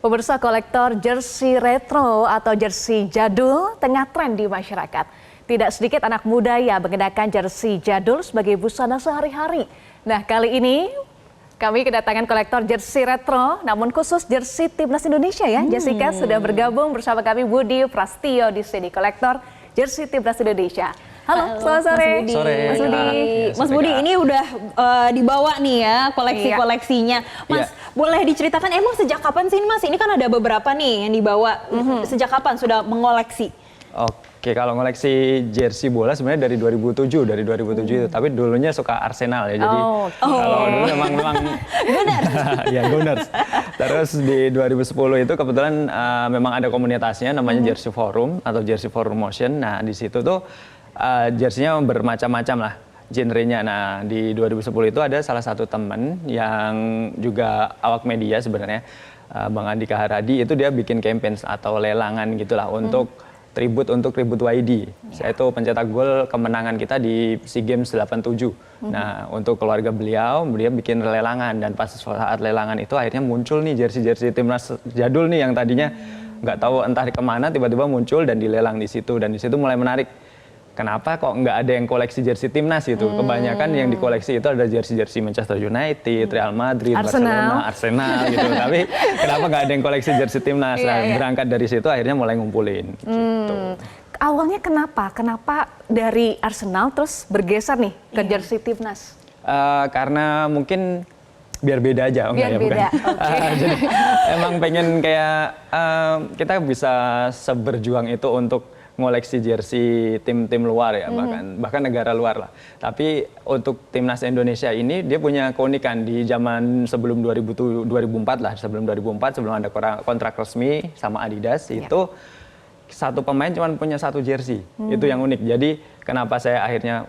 Pemirsa, kolektor jersey retro atau jersey jadul tengah tren di masyarakat. Tidak sedikit anak muda yang mengenakan jersey jadul sebagai busana sehari-hari. Nah, kali ini kami kedatangan kolektor jersey retro, namun khusus jersey Timnas Indonesia ya. Jessica sudah bergabung bersama kami, Budi Prastio di sini, kolektor jersey Timnas Indonesia. Halo, selamat sore. Mas Budi. Mas Budi, ini udah dibawa nih ya koleksi-koleksinya. Mas, boleh diceritakan emang sejak kapan sih Mas? Ini kan ada beberapa nih yang dibawa. Sejak kapan sudah mengoleksi? Oke, kalau ngoleksi jersey bola sebenarnya dari 2007 itu. Tapi dulunya suka Arsenal ya. Jadi kalau dulu memang Gunners. Ya, Gunners. Terus di 2010 itu kebetulan memang ada komunitasnya namanya Jersey Forum atau Jersey Forum Motion. Nah, di situ tuh jersey-nya bermacam-macam lah genrenya. Nah, di 2010 itu ada salah satu teman yang juga awak media sebenarnya, Bang Andika Haradi, itu dia bikin campaign atau lelangan gitulah untuk tribut YD. Saya itu pencetak gol kemenangan kita di SEA Games 87. Nah, untuk keluarga beliau, dia bikin lelangan, dan pas saat lelangan itu akhirnya muncul nih jersey Timnas jadul nih yang tadinya nggak tahu entah kemana, tiba-tiba muncul dan dilelang di situ. Dan di situ mulai menarik. Kenapa kok nggak ada yang koleksi jersey Timnas itu? Kebanyakan yang dikoleksi itu ada jersey Manchester United, Real Madrid, Barcelona, Arsenal gitu. Tapi kenapa nggak ada yang koleksi jersey Timnas? Berangkat dari situ akhirnya mulai ngumpulin. Gitu. Awalnya kenapa? Kenapa dari Arsenal terus bergeser nih ke jersey Timnas? Karena mungkin biar beda aja. Biar beda. Jadi emang pengen kayak kita bisa seberjuang itu untuk ngoleksi jersey tim-tim luar ya, bahkan negara luar lah. Tapi untuk Timnas Indonesia ini dia punya keunikan di zaman sebelum 2004 lah, sebelum ada kontrak resmi sama Adidas itu satu pemain cuma punya satu jersey. Itu yang unik. Jadi kenapa saya akhirnya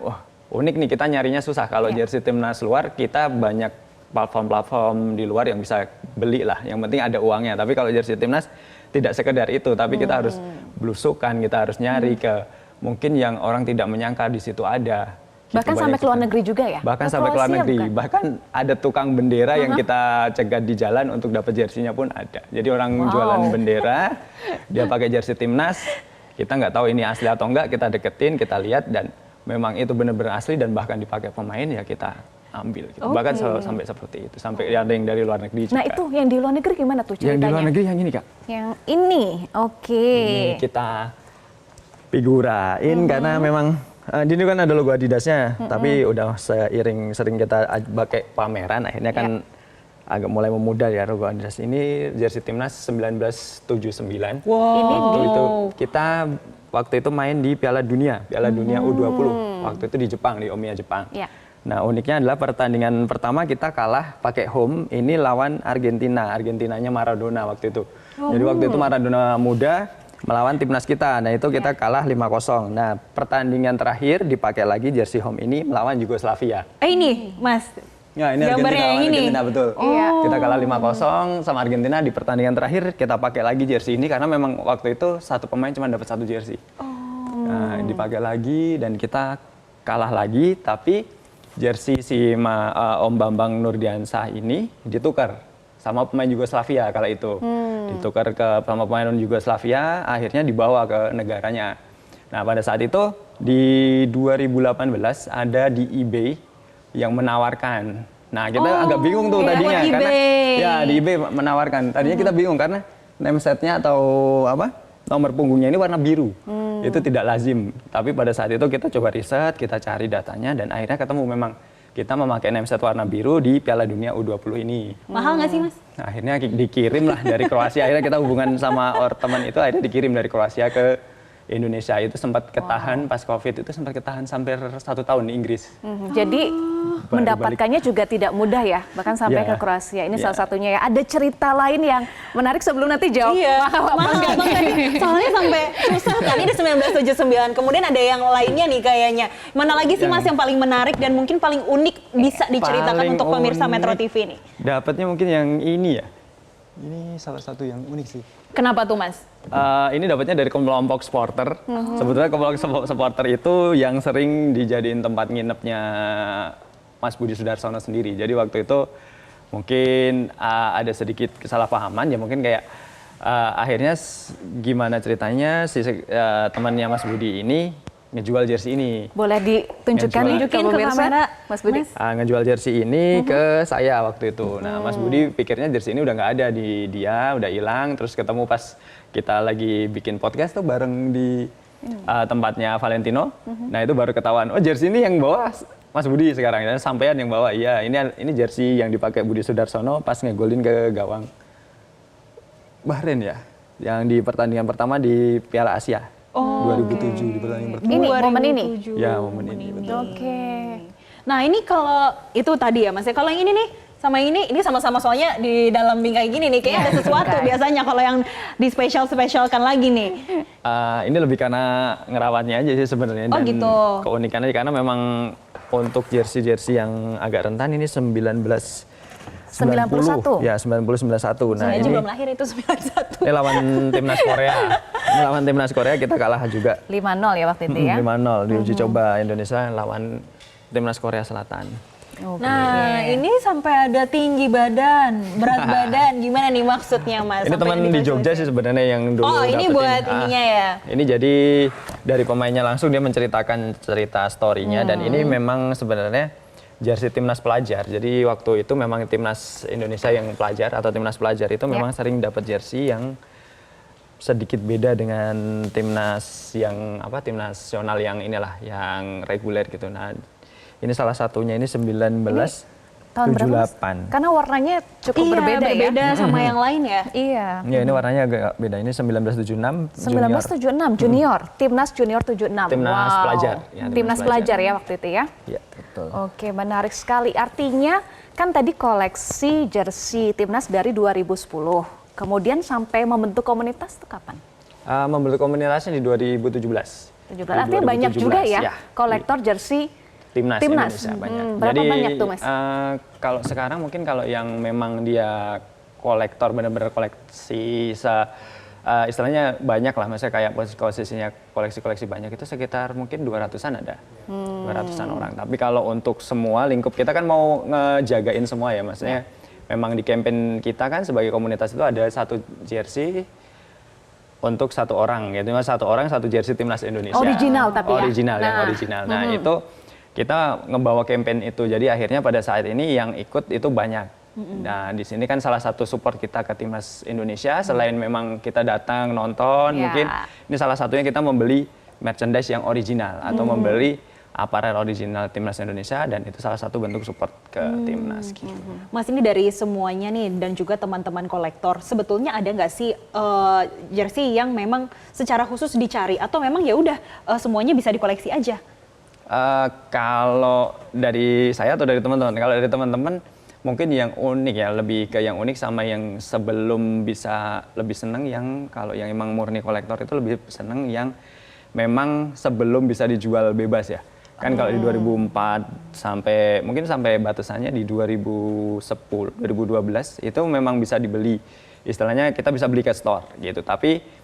unik nih, kita nyarinya susah. Kalau jersey Timnas luar kita banyak platform di luar yang bisa beli lah. Yang penting ada uangnya. Tapi kalau jersey Timnas tidak sekedar itu, tapi kita harus belusukan, kita harus nyari ke mungkin yang orang tidak menyangka di situ ada. Bahkan sampai ke luar negeri juga ya? Bahkan sampai ke luar negeri. Bahkan ada tukang bendera yang kita cegat di jalan untuk dapat jersinya pun ada. Jadi orang jualan bendera, dia pakai jersey Timnas, kita nggak tahu ini asli atau enggak, kita deketin, kita lihat, dan memang itu benar-benar asli dan bahkan dipakai pemain, ya kita ambil gitu. Bahkan sampai seperti itu, sampai ada yang dari luar negeri juga. Nah, itu yang di luar negeri gimana tuh ceritanya? Yang di luar negeri yang ini, Kak. Yang ini, Ini kita figurain karena memang di sini kan ada logo Adidasnya, tapi udah sering kita pakai pameran, akhirnya kan agak mulai memudar ya logo Adidas. Ini jersey Timnas 1979. Wow. Itu kita waktu itu main di Piala Dunia U20. Waktu itu di Jepang, di Omiya, Jepang. Nah, uniknya adalah pertandingan pertama kita kalah pakai home, ini lawan Argentina. Argentinanya Maradona waktu itu. Jadi waktu itu Maradona muda melawan timnas kita. Nah, itu kita kalah 5-0. Nah, pertandingan terakhir dipakai lagi jersey home ini melawan Yugoslavia. Ini, Mas. Ya, ini Argentina, betul. Kita kalah 5-0 sama Argentina di pertandingan terakhir, kita pakai lagi jersey ini karena memang waktu itu satu pemain cuma dapat satu jersey. Nah, dipakai lagi dan kita kalah lagi, tapi jersey Om Bambang Nurdiansah ini ditukar sama pemain Yugoslavia kala itu. Ditukar sama pemain Yugoslavia, akhirnya dibawa ke negaranya. Nah, pada saat itu di 2018 ada di eBay yang menawarkan. Nah, kita agak bingung tuh tadinya karena di eBay menawarkan. Tadinya kita bingung karena name setnya atau nomor punggungnya ini warna biru. Itu tidak lazim. Tapi pada saat itu kita coba riset, kita cari datanya, dan akhirnya ketemu memang kita memakai name set warna biru di Piala Dunia U20 ini. Mahal nggak sih, Mas? Nah, akhirnya dikirim lah dari Kroasia. Akhirnya kita hubungan sama teman itu, akhirnya dikirim dari Kroasia ke Indonesia. Itu sempat ketahan pas COVID, itu sempat ketahan sampai 1 tahun di Inggris. Jadi mendapatkannya juga tidak mudah ya, bahkan sampai ke Kroasia. Ini salah satunya ya. Ada cerita lain yang menarik sebelum nanti jawab mahal banget. Soalnya sampai susah kan, ini 1979. Kemudian ada yang lainnya nih kayaknya. Mana lagi sih Mas yang paling menarik dan mungkin paling unik bisa diceritakan untuk pemirsa Metro TV ini? Dapatnya mungkin yang ini ya. Ini salah satu yang unik sih. Kenapa tuh, Mas? Ini dapatnya dari kelompok supporter. Sebetulnya kelompok supporter itu yang sering dijadiin tempat nginepnya Mas Budi Sudarsono sendiri. Jadi waktu itu mungkin ada sedikit kesalahpahaman ya, mungkin kayak akhirnya gimana ceritanya si temannya Mas Budi ini ngejual jersey ini. Boleh ditunjukkan Ngejual. ke pemirsa, Mas Budi? Ngejual jersey ini ke saya waktu itu. Nah, Mas Budi pikirnya jersey ini udah nggak ada di dia, udah hilang. Terus ketemu pas kita lagi bikin podcast tuh bareng di tempatnya Valentino. Nah, itu baru ketahuan, oh jersey ini yang bawa Mas Budi sekarang. Dan sampean yang bawa, iya ini jersey yang dipakai Budi Sudarsono pas ngegolin ke gawang Bahrain ya, yang di pertandingan pertama di Piala Asia. 2007 di pertandingan pertama. Ini momen ini? Ya, momen ini. Oke. Nah ini kalau itu tadi ya Mas, kalau yang ini nih sama ini sama-sama soalnya di dalam bingkai gini nih, kayaknya ada sesuatu biasanya kalau yang di spesialkan lagi nih. Ini lebih karena ngerawatnya aja sih sebenarnya. Oh dan gitu. Keunikannya karena memang untuk jersey-jersey yang agak rentan ini 1991. Ya, 90-91. Nah, Saya ini belum lahir itu 91. Ini lawan timnas Korea. Ini lawan timnas Korea kita kalah juga. 5-0 ya waktu itu ya? 5-0 di uji coba Indonesia lawan timnas Korea Selatan. Nah, ini sampai ada tinggi badan, berat badan, gimana nih maksudnya Mas? Ini teman di Jogja sih sebenarnya yang dulu ini dapetin. buat ininya ya? Ini jadi dari pemainnya langsung dia menceritakan cerita story-nya dan ini memang sebenarnya jersey timnas pelajar. Jadi waktu itu memang timnas Indonesia yang pelajar atau timnas pelajar itu memang sering dapat jersey yang sedikit beda dengan timnas yang timnas nasional yang inilah yang reguler gitu. Nah, ini salah satunya ini 1978. Tahun berapa, Mas? Karena warnanya cukup berbeda ya. Berbeda sama yang lain ya. Iya. Ya, ini warnanya agak beda. Ini 1976 1976 junior, timnas junior 76. Timnas pelajar. Ya, timnas pelajar ya waktu itu ya. Iya, betul. Oke, menarik sekali. Artinya kan tadi koleksi jersey timnas dari 2010. Kemudian sampai membentuk komunitas itu kapan? Membentuk komunitasnya di 2017. 17. Artinya banyak juga ya kolektor jersey Timnas Indonesia banyak. Berapa Jadi, banyak tuh Mas? Kalau sekarang mungkin kalau yang memang dia kolektor benar-benar koleksi istilahnya banyak lah, misalnya kayak posisinya koleksi-koleksi banyak itu sekitar mungkin 200-an ada. 200-an orang. Tapi kalau untuk semua lingkup kita kan mau ngejagain semua ya, maksudnya memang di campaign kita kan sebagai komunitas itu ada satu jersey untuk satu orang gitu, satu orang satu jersey timnas Indonesia. Original tapi ya? Original, yang original. Nah itu kita ngebawa campaign itu, jadi akhirnya pada saat ini yang ikut itu banyak. Nah di sini kan salah satu support kita ke timnas Indonesia, selain memang kita datang nonton, mungkin ini salah satunya kita membeli merchandise yang original atau membeli aparel original timnas Indonesia, dan itu salah satu bentuk support ke timnas. Gitu. Mas, ini dari semuanya nih dan juga teman-teman kolektor, sebetulnya ada nggak sih jersey yang memang secara khusus dicari atau memang ya udah semuanya bisa dikoleksi aja? Kalau dari saya atau dari teman-teman, kalau dari teman-teman mungkin yang unik ya, lebih ke yang unik sama yang sebelum bisa lebih seneng yang kalau yang emang murni kolektor itu lebih seneng yang memang sebelum bisa dijual bebas ya. Kan kalau di 2004 sampai batasannya di 2010, 2012 itu memang bisa dibeli. Istilahnya kita bisa beli ke store gitu. Tapi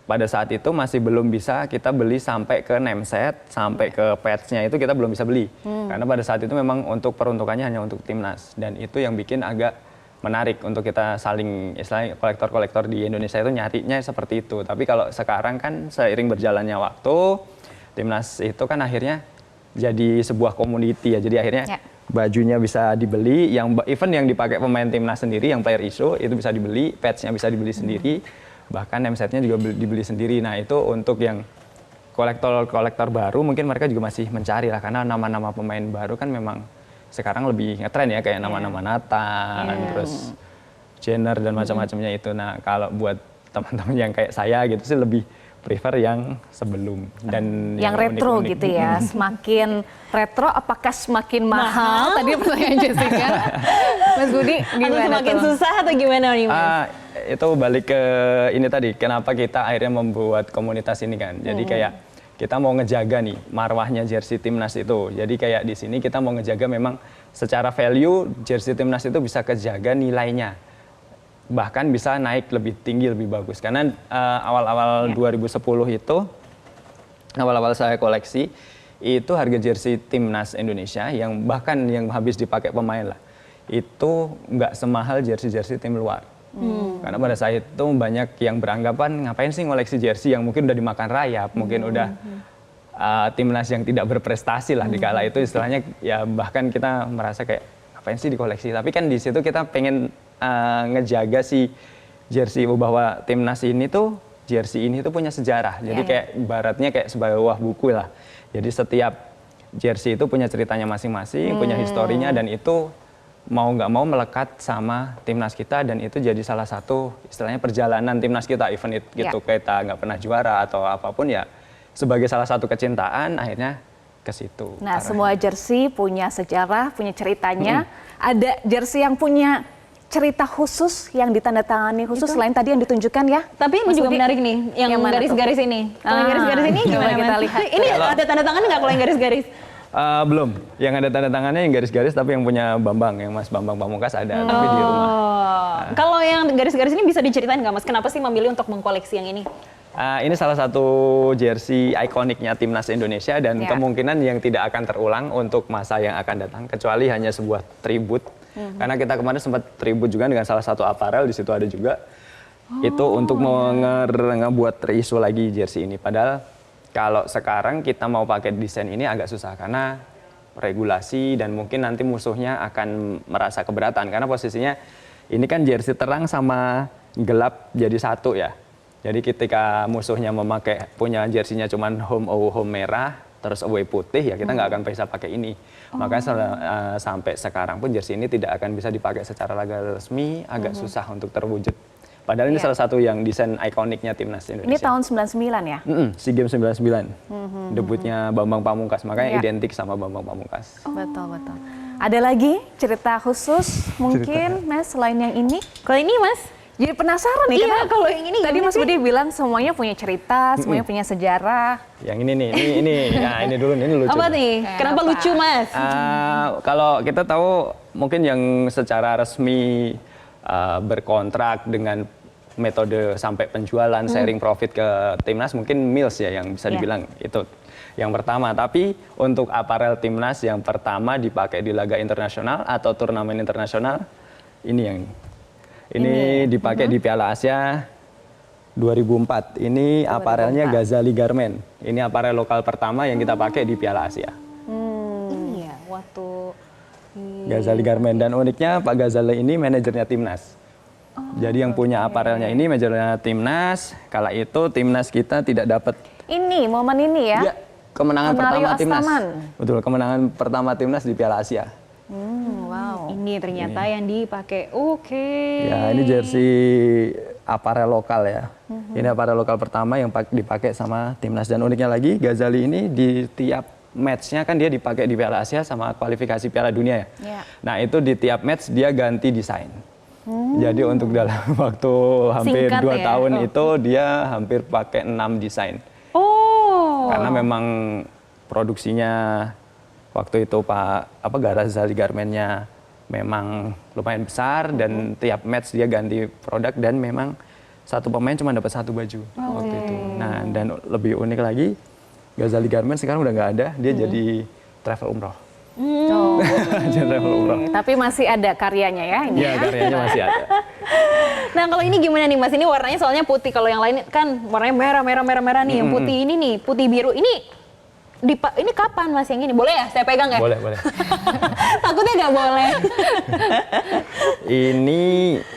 pada saat itu masih belum bisa kita beli sampai ke name set, sampai ke patch-nya itu kita belum bisa beli. Karena pada saat itu memang untuk peruntukannya hanya untuk timnas, dan itu yang bikin agak menarik untuk kita saling, istilahnya kolektor-kolektor di Indonesia itu nyarinya seperti itu. Tapi kalau sekarang kan seiring berjalannya waktu, timnas itu kan akhirnya jadi sebuah community ya. Jadi akhirnya bajunya bisa dibeli, even yang dipakai pemain timnas sendiri, yang player issue itu bisa dibeli, patch-nya bisa dibeli sendiri. Bahkan name set-nya juga dibeli sendiri. Nah itu untuk yang kolektor baru mungkin mereka juga masih mencari lah, karena nama-nama pemain baru kan memang sekarang lebih ngetren ya, kayak nama-nama Nathan, terus Jenner dan macam-macamnya itu. Nah kalau buat teman-teman yang kayak saya gitu sih lebih prefer yang sebelum dan yang retro unik-unik gitu ya. Semakin retro apakah semakin mahal? Tadi pertanyaan Jessica. Mas Budi gimana atau semakin susah atau gimana nih Mas? Itu balik ke ini tadi, kenapa kita akhirnya membuat komunitas ini kan. Jadi kayak kita mau ngejaga nih marwahnya jersey timnas itu. Jadi kayak di sini kita mau ngejaga memang secara value jersey timnas itu bisa kejaga nilainya. Bahkan bisa naik lebih tinggi, lebih bagus. Karena awal-awal 2010 itu, awal-awal saya koleksi, itu harga jersey timnas Indonesia yang bahkan yang habis dipakai pemain lah. itu nggak semahal jersey-jersey tim luar. Karena pada saat itu banyak yang beranggapan ngapain sih ngoleksi jersey yang mungkin udah dimakan rayap, mungkin udah timnas yang tidak berprestasi lah di kala itu istilahnya, ya bahkan kita merasa kayak ngapain sih dikoleksi. Tapi kan di situ kita pengen ngejaga si jersey bahwa timnas ini tuh jersey ini tuh punya sejarah. Jadi kayak ibaratnya kayak sebuah buku lah. Jadi setiap jersey itu punya ceritanya masing-masing, punya historinya, dan itu mau nggak mau melekat sama timnas kita, dan itu jadi salah satu istilahnya perjalanan timnas kita, even gitu kita nggak pernah juara atau apapun, ya sebagai salah satu kecintaan akhirnya ke situ. Nah, semua jersey punya sejarah, punya ceritanya. Ada jersey yang punya cerita khusus yang ditandatangani khusus selain tadi yang ditunjukkan ya. Tapi ini Mas juga Budi, menarik nih, yang garis-garis ini. Kalau yang garis-garis ini coba gimana kita Mas? lihat. Ini ada tanda tangan nggak kalau yang garis-garis? Belum, yang ada tanda tangannya yang garis-garis, tapi yang punya Bambang, yang Mas Bambang Pamungkas ada, tapi di rumah. Kalau yang garis-garis ini bisa diceritain nggak Mas? Kenapa sih memilih untuk mengkoleksi yang ini? Ini salah satu jersey ikoniknya timnas Indonesia, dan kemungkinan yang tidak akan terulang untuk masa yang akan datang, kecuali hanya sebuah tribut. Karena kita kemarin sempat tribut juga dengan salah satu aparel, di situ ada juga. Itu untuk ngebuat reisu lagi jersey ini. Padahal kalau sekarang kita mau pakai desain ini agak susah karena regulasi, dan mungkin nanti musuhnya akan merasa keberatan karena posisinya ini kan jersey terang sama gelap jadi satu ya. Jadi ketika musuhnya punya jersinya cuman home merah terus away putih, ya kita nggak akan bisa pakai ini. Makanya sampai sekarang pun jersey ini tidak akan bisa dipakai secara laga resmi, agak susah untuk terwujud. Padahal ini salah satu yang desain ikoniknya timnas Indonesia. Ini tahun 99 ya? SEA Games 99. Debutnya Bambang Pamungkas, makanya identik sama Bambang Pamungkas. Betul. Ada lagi cerita khusus mungkin Mas selain yang ini? Kalau ini Mas? Jadi penasaran nih, Iya, karena kalau yang ini tadi gimana Mas Budi bilang semuanya punya cerita, semuanya punya sejarah. Yang ini nih, ini dulu, ini lucu. Apa nih? Kenapa apa? lucu Mas? Kalau kita tahu mungkin yang secara resmi berkontrak dengan metode sampai penjualan, sharing profit ke timnas, mungkin Mills ya yang bisa dibilang itu yang pertama. Tapi untuk aparel timnas yang pertama dipakai di laga internasional atau turnamen internasional, ini dipakai di Piala Asia 2004. Ini aparelnya Ghazali Garment. Ini aparel lokal pertama yang kita pakai di Piala Asia. Iya, waktu Ghazali Garment, dan uniknya Pak Ghazali ini manajernya timnas. Jadi yang punya aparelnya ini manajernya timnas. Kala itu timnas kita tidak dapat Momen ini ya? ya, kemenangan Mario pertama timnas. Astaman. Betul, kemenangan pertama timnas di Piala Asia. Wow. ini ternyata yang dipakai. Oke. Ya, ini jersey aparel lokal ya. Ini aparel lokal pertama yang dipakai sama timnas. Dan uniknya lagi, Ghazali ini di tiap matchnya kan dia dipakai di Piala Asia sama kualifikasi Piala Dunia ya. Ya. Nah itu di tiap match dia ganti desain. Jadi untuk dalam waktu hampir Singkat 2 ya? tahun itu dia hampir pakai 6 desain. Oh. Karena memang produksinya waktu itu Ghazali Garmentnya memang lumayan besar, dan tiap match dia ganti produk, dan memang satu pemain cuma dapat 1 baju waktu itu. Nah, dan lebih unik lagi, Ghazali Garment sekarang udah nggak ada, dia jadi travel umroh. Jadi travel umroh. Tapi masih ada karyanya ya ini. Iya, karyanya masih ada. Nah, kalau ini gimana nih Mas? Ini warnanya soalnya putih. Kalau yang lain kan warnanya merah nih. Yang putih ini nih, putih biru. Ini kapan Mas yang ini? Boleh ya? Saya pegang ya? Boleh. Takutnya nggak boleh. Ini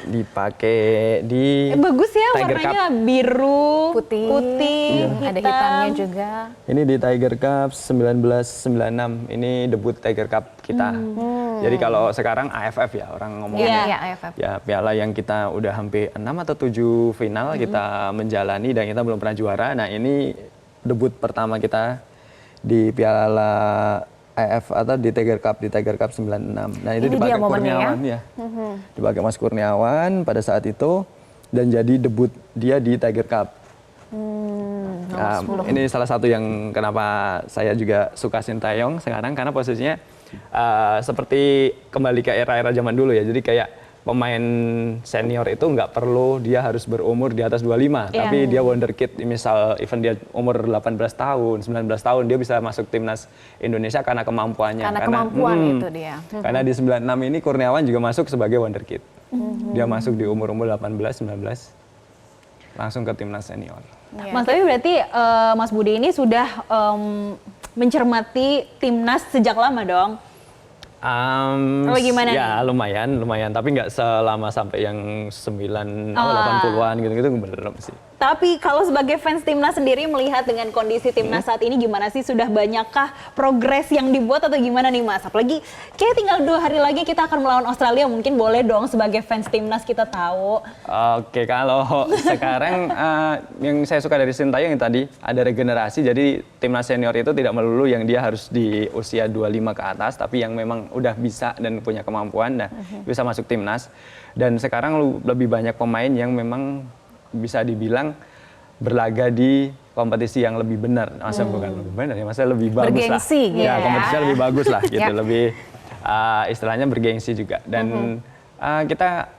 dipakai di Bagus ya Tiger warnanya biru, Putih. hitam. Ada hitamnya juga. Ini di Tiger Cup 1996. Ini debut Tiger Cup kita. Jadi kalau sekarang AFF ya orang ngomongnya. Iya, AFF. Ya, piala yang kita udah hampir 6 atau 7 final kita menjalani, dan kita belum pernah juara. Nah, ini debut pertama kita di Piala AFF atau di Tiger Cup 96. Nah, itu Ini dipakai dia momennya Kurniawan ya. Dipakai Mas Kurniawan pada saat itu, dan jadi debut dia di Tiger Cup. Nah, ini salah satu yang kenapa saya juga suka Sintayong sekarang, karena posisinya seperti kembali ke era-era zaman dulu ya. Jadi kayak pemain senior itu nggak perlu dia harus berumur di atas 25, tapi dia wonderkid, misal even dia umur 18 tahun, 19 tahun, dia bisa masuk timnas Indonesia karena kemampuannya. Karena kemampuan itu dia. Karena di 96 ini Kurniawan juga masuk sebagai wonderkid. Dia masuk di umur-umur 18, 19, langsung ke timnas senior. Mas, tapi berarti Mas Budi ini sudah mencermati timnas sejak lama dong? Gimana ya nih? lumayan, tapi nggak selama sampai yang 80-an gitu-gitu belum sih. Tapi kalau sebagai fans timnas sendiri melihat dengan kondisi timnas saat ini gimana sih? Sudah banyakkah progres yang dibuat atau gimana nih Mas? Apalagi kayak tinggal 2 hari lagi kita akan melawan Australia, mungkin boleh dong sebagai fans timnas kita tahu. Oke, kalau sekarang yang saya suka dari Sintayong yang tadi ada regenerasi, jadi timnas senior itu tidak melulu yang dia harus di usia 25 ke atas, tapi yang memang udah bisa dan punya kemampuan, nah bisa masuk timnas. Dan sekarang lebih banyak pemain yang memang bisa dibilang berlaga di kompetisi yang lebih benar. Masa bukan lebih benar ya, masa lebih bagus bergengsi, lah. Ya, kompetisinya lebih bagus lah gitu, lebih istilahnya bergengsi juga. Dan kita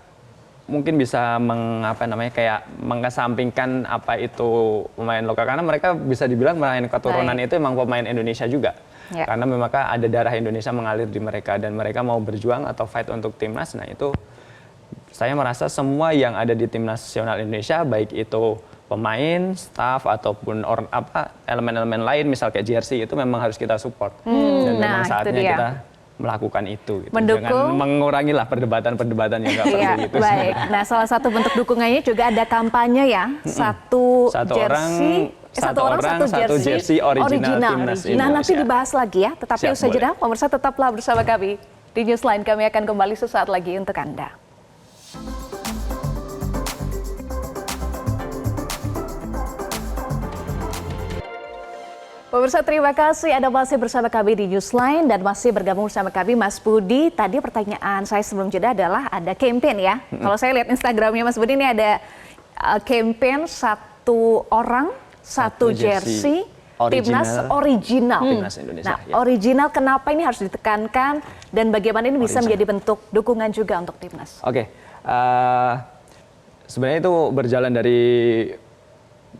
mungkin bisa kayak mengesampingkan apa itu pemain lokal, karena mereka bisa dibilang pemain keturunan itu emang pemain Indonesia juga. Karena memang ada darah Indonesia mengalir di mereka dan mereka mau berjuang atau fight untuk timnas. Nah itu saya merasa semua yang ada di tim nasional Indonesia, baik itu pemain, staff ataupun elemen-elemen lain, misal kayak jersey, itu memang harus kita support. Dan memang saatnya kita melakukan itu. Gitu. Mendukung. Jangan mengurangi lah perdebatan-perdebatan yang nggak perlu gitu. Baik. Nah, salah satu bentuk dukungannya juga ada kampanye ya, satu jersey. Satu orang satu jersey original timnas Indonesia. Nah, nanti dibahas lagi ya. Tetapi usai jeda, pemirsa tetaplah bersama kami di Newsline. Kami akan kembali sesaat lagi untuk Anda. Pemirsa, terima kasih Anda masih bersama kami di Newsline dan masih bergabung bersama kami Mas Budi. Tadi pertanyaan saya sebelum jeda adalah ada campaign ya. Kalau saya lihat Instagramnya Mas Budi ini ada campaign satu orang satu jersey timnas original. Timnas Indonesia. Nah, original kenapa ini harus ditekankan dan bagaimana ini bisa menjadi bentuk dukungan juga untuk timnas? Oke, sebenarnya itu berjalan dari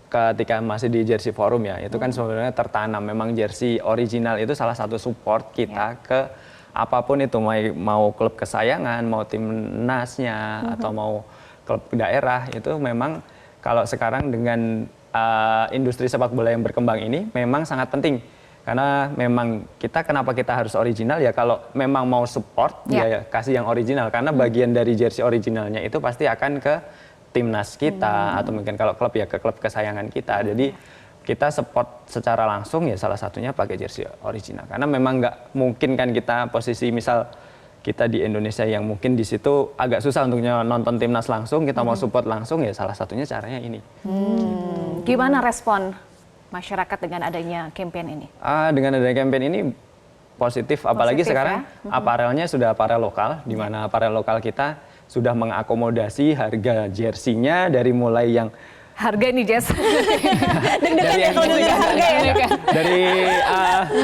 ketika masih di Jersey Forum ya, itu kan sebenarnya tertanam. Memang jersey original itu salah satu support kita ke apapun itu, mau klub kesayangan, mau timnasnya, atau mau klub daerah, itu memang kalau sekarang dengan industri sepak bola yang berkembang ini memang sangat penting. Karena memang kenapa kita harus original ya, kalau memang mau support ya kasih yang original, karena bagian dari jersey originalnya itu pasti akan ke timnas kita atau mungkin kalau klub ya ke klub kesayangan kita. Jadi kita support secara langsung ya salah satunya pakai jersey original, karena memang nggak mungkin kan kita posisi misal kita di Indonesia yang mungkin di situ agak susah untuk nonton timnas langsung, kita mau support langsung ya salah satunya caranya ini. Gimana respon masyarakat dengan adanya campaign ini? Dengan adanya campaign ini positif, apalagi sekarang aparelnya sudah aparel lokal, di mana aparel lokal kita sudah mengakomodasi harga jersinya dari mulai yang harga nih Jess. Dari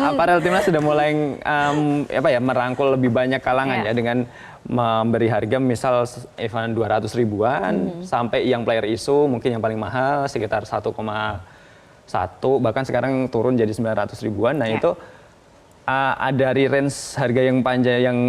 aparel timnas sudah mulai merangkul lebih banyak kalangan ya, dengan memberi harga misal event 200 ribuan sampai yang player issue mungkin yang paling mahal sekitar 1,1, bahkan sekarang turun jadi 900 ribuan. Nah itu dari range harga yang panjang yang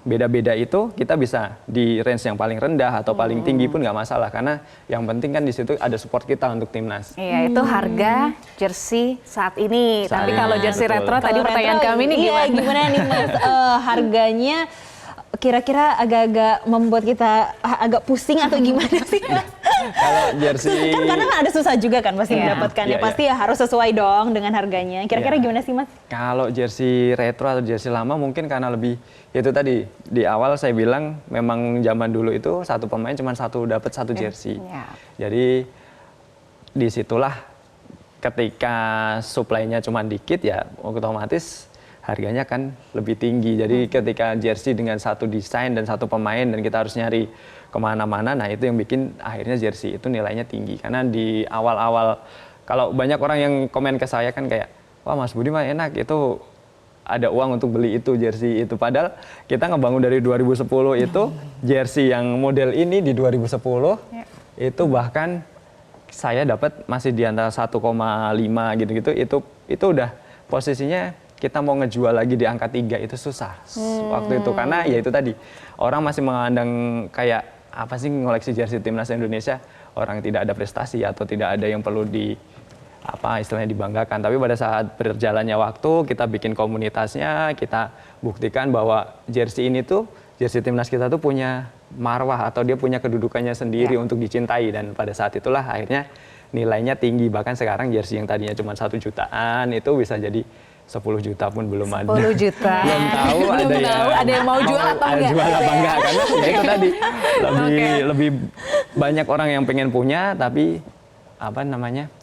beda-beda itu kita bisa di range yang paling rendah atau paling tinggi pun nggak masalah, karena yang penting kan di situ ada support kita untuk timnas. Iya, itu harga jersey saat ini. Tapi kalau jersey retro tadi pertanyaan kami nih gimana? Gimana nih Mas? Harganya kira-kira agak-agak membuat kita agak pusing atau gimana sih? Kalau jersey kan karena ada susah juga kan pasti mendapatkannya, pasti ya harus sesuai dong dengan harganya. Kira-kira gimana sih Mas? Kalau jersey retro atau jersey lama mungkin karena lebih itu tadi di awal saya bilang memang zaman dulu itu satu pemain cuma dapat satu jersey. Jadi disitulah ketika supply-nya cuma dikit ya otomatis harganya kan lebih tinggi. Jadi ketika jersey dengan satu desain dan satu pemain dan kita harus nyari kemana-mana, nah itu yang bikin akhirnya jersey itu nilainya tinggi. Karena di awal-awal kalau banyak orang yang komen ke saya kan kayak, wah Mas Budi mah enak, itu ada uang untuk beli itu jersey itu. Padahal kita ngebangun dari 2010 itu jersey yang model ini di 2010 itu bahkan saya dapat masih di antara 1,5 gitu-gitu. Itu udah posisinya kita mau ngejual lagi di angka 3 itu susah waktu itu, karena ya itu tadi orang masih memandang kayak apa sih ngoleksi jersey timnas Indonesia, orang tidak ada prestasi atau tidak ada yang perlu istilahnya dibanggakan. Tapi pada saat berjalannya waktu, kita bikin komunitasnya, kita buktikan bahwa jersey ini tuh, jersey timnas kita tuh punya marwah atau dia punya kedudukannya sendiri untuk dicintai. Dan pada saat itulah akhirnya nilainya tinggi. Bahkan sekarang jersey yang tadinya cuma 1 jutaan itu bisa jadi 10 juta pun belum ada. 10 juta. Belum tahu ada yang mau jual atau enggak. Jual apa enggak, karena ya itu tadi lebih banyak orang yang pengen punya, tapi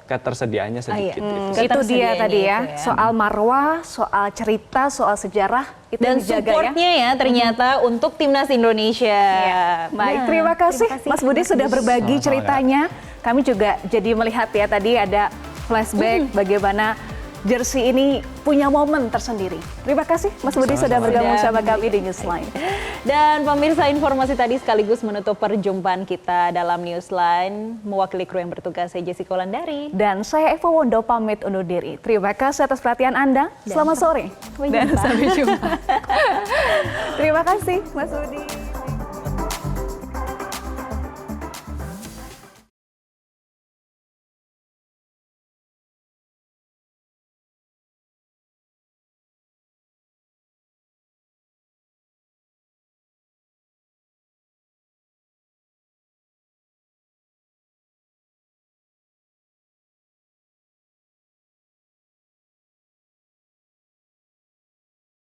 ketersediaannya sedikit. Itu dia tadi ya, soal marwah, soal cerita, soal sejarah itu dan dijaga supportnya ya ternyata untuk timnas Indonesia. Baik, terima kasih Mas Budi sudah berbagi ceritanya. Kami juga jadi melihat ya tadi ada flashback bagaimana jersey ini punya momen tersendiri. Terima kasih Mas Budi sudah bergabung bersama kami di Newsline. Dan pemirsa, informasi tadi sekaligus menutup perjumpaan kita dalam Newsline. Mewakili kru yang bertugas, saya Jessica Wulandari. Dan saya Eva Wondo pamit undur diri. Terima kasih atas perhatian Anda. Selamat sore. Dan sampai jumpa. Terima kasih Mas Budi.